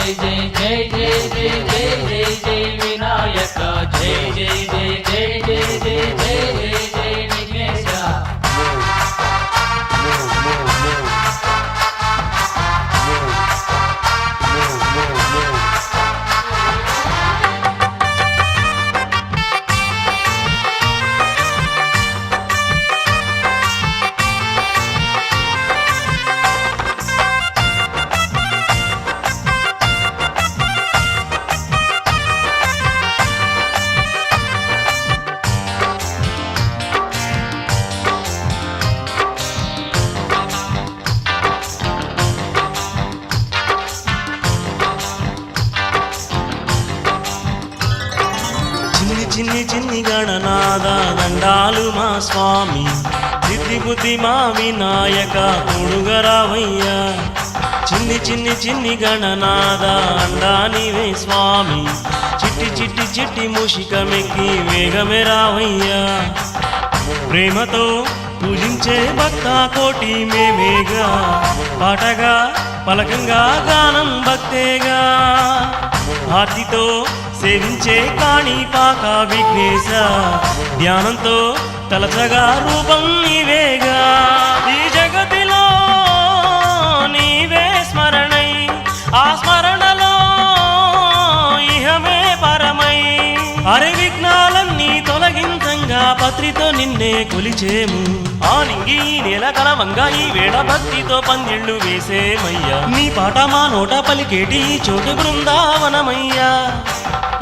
జై జై జై జై జై జై జై వినాయక జై జై జై జై జై జై జై జై జై విఘ్నేశ చిన్ని చిన్ని గణనాద దండాలు మా స్వామి సిద్ధి బుద్ధి మా వినాయక తోడుగరావయ్యా చిన్ని చిన్ని చిన్ని గణనాద అండానివే స్వామి చిట్టి చిట్టి చిట్టి మూషికమెక్కి వేగమే రావయ్యా ప్రేమతో పూజించే భక్త కోటి మేమేగా పాటగా పలకంగా గానం భక్తేగా ఆర్తితో సేవించే కాణిపాక విఘ్నేశ ధ్యానంతో తలచగా రూపం నీవేగా ఈ జగతిలో నీవే స్మరణై ఆ స్మరణలో ఇహమే పరమై అరే విఘ్నాలన్నీ తొలగించంగా పత్రితో నిన్నే కొలిచేము ఆ నింగి నేల కలవంగా ఈ వేళ భక్తితో పందిళ్ళు వేసేమయ్యా నీ పాట మా నోట పలికేటి ఈ చోటు బృందావనమయ్యా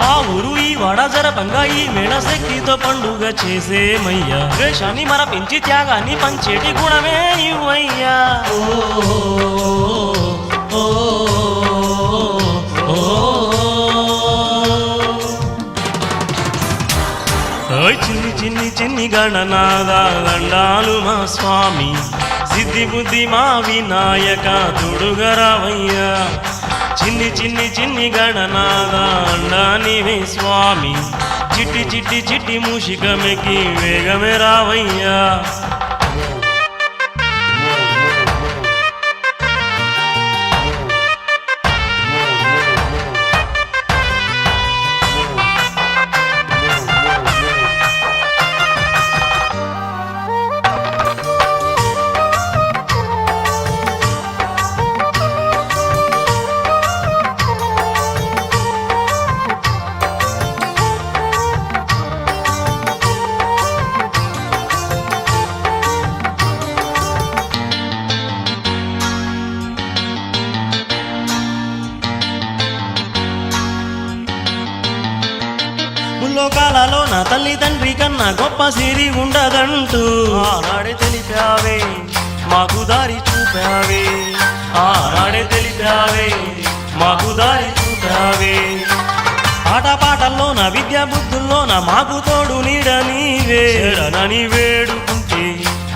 ఆ ఊరు ఈ వాడ జరపంగా ఈ మేళ శక్తితో పండుగ చేసేమయ్యా ద్వేషాన్ని మన పెంచి త్యాగాన్ని పంచేటి గుణమే ఇవ్వయ్యా చిన్ని చిన్ని చిన్ని గణనాద దండాలు మా స్వామి సిద్ధి బుద్ధి మా వినాయక తోడుగరావయ్యా చిన్ని చిన్ని చిన్ని గణనాద అండానివే స్వామి చిట్టి చిట్టి చిట్టి మూషికమెక్కి వేగమే రావయ్యా లోకాలలో నా తల్లి తండ్రి కన్నా గొప్ప సిరి ఉండదంటూ ఆనాడే తెలిపావే మాకు దారి చూపావే ఆనాడే తెలిపావే మాకు దారి చూపావే ఆట పాటల్లో నా విద్యా బుద్ధుల్లో నా మాకు తోడు నీడ నీవే శరణని వేడుకుంటే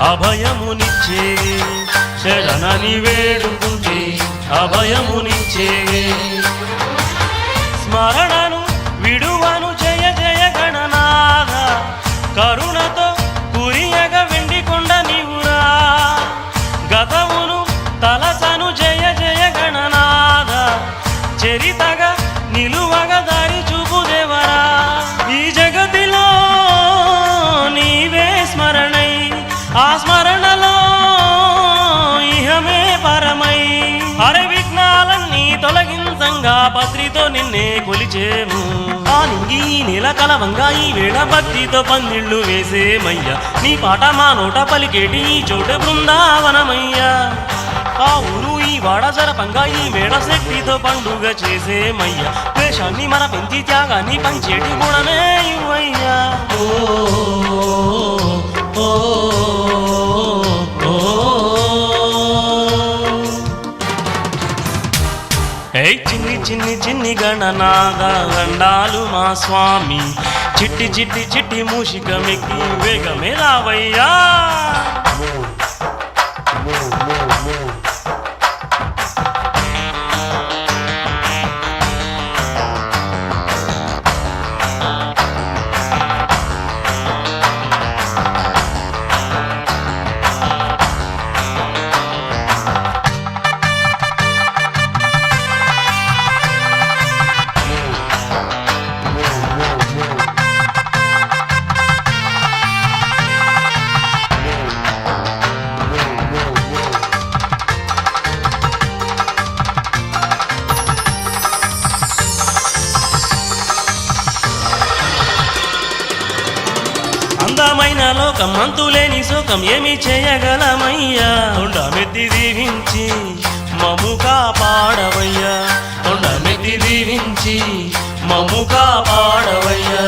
అభయమునిచ్చేవే శరణని వేడుకుంటే అభయమునిచ్చేవే స్మరణను విడువను జయ జయ గణనాథ కరుణతో కురియగ వెండి కొండ నీవురా గతమును తలసను జయ జయ గణనాథ చరితగా నిలువగా దారి చూపుదేవరా ఈ జగతిలో నీవే స్మరణై ఆ స్మరణలో ఇహమే పరమై అరే విఘ్నాలన్నీ తొలగించంగా పత్రితో నిన్నే కొలిచేము ఆ నింగి నేల కలవంగా ఈ వేళ భక్తితో పందిళ్ళు వేసేమయ్యా నీ పాట మా నోట పలికేటి ఈ చోటు బృందావనమయ్యా ఆ ఊరు ఈ వాడ జరపంగా ఈ మేడ శక్తితో పండుగ చేసేమయ్యా ద్వేషాన్ని మన పెంచి త్యాగాన్ని పంచేటి గుణమే ఇవ్వయ్యా చిన్ని చిన్ని చిన్ని గణనాద దండాలు మా స్వామి చిట్టి చిట్టి చిట్టి మూషికమెక్కి వేగమే రావయ్యా పాడిన లోకం అంతులేని శోకం ఏమి చేయగలమయ్యా తొండమెత్తి దీవించి మము కాపాడవయ్యా తొండమెత్తి దీవించి మము కాపాడవయ్యా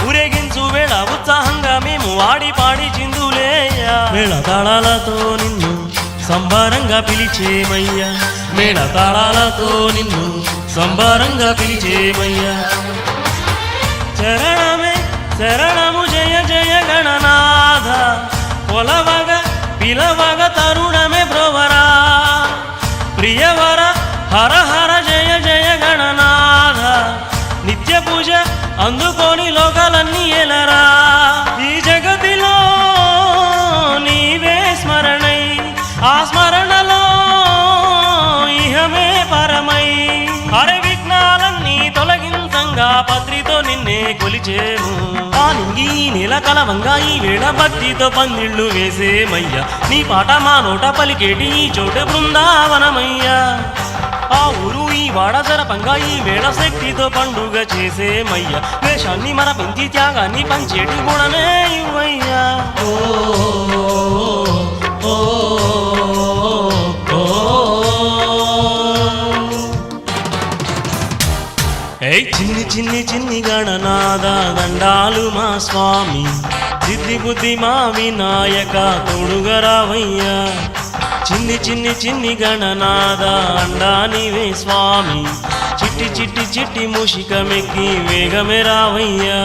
ఊరేగించు వేళ ఉత్సాహంగా మేము ఆడి పాడి చిందులేయ్యా మేళ తాళాలతో నిన్ను సంబరంగా పిలిచేమయ్యా మేళ తాళాలతో నిన్ను సంబరంగా పిలిచేమయ్యా చరణమే శరణము జయ జయ గణనాథ కొలవగ పిలవగ తరుణమే బ్రోవరా ప్రియవర హర హర జయ జయ గణనాథ నిత్య పూజ అందుకోని లోకాలన్నీ ఎలరా ఈ జగతిలో నీవే స్మరణై ఆ స్మరణలో ఇహమే పరమై హరి విఘ్నాలన్నీ తొలగించంగా పత్రితో నిన్నే కొలిచేము ఆ నింగి నెల కలవంగా ఈ వేళ భక్తితో పందిళ్ళు వేసేమయ్యా నీ పాట మా నోట పలికేటి ఈ చోట బృందావనమయ్యా ఆ ఊరు ఈ వాడ జరపంగా ఈ వేళ శక్తితో పండుగ చేసేమయ్యా వేషాన్ని మరపించి త్యాగాన్ని పంచేటి గుణమే ఇవ్వయ్యా ఓ ఓ ఓ ఏయ్ చిన్ని చిన్ని చిన్ని గణనాద దండాలు మా స్వామి సిద్ధి బుద్ధి మా వినాయక తోడుగరావయ్యా చిన్ని చిన్ని చిన్ని గణనాద అండానివే స్వామి చిట్టి చిట్టి చిట్టి మూషికమెక్కి వేగమే రావయ్యా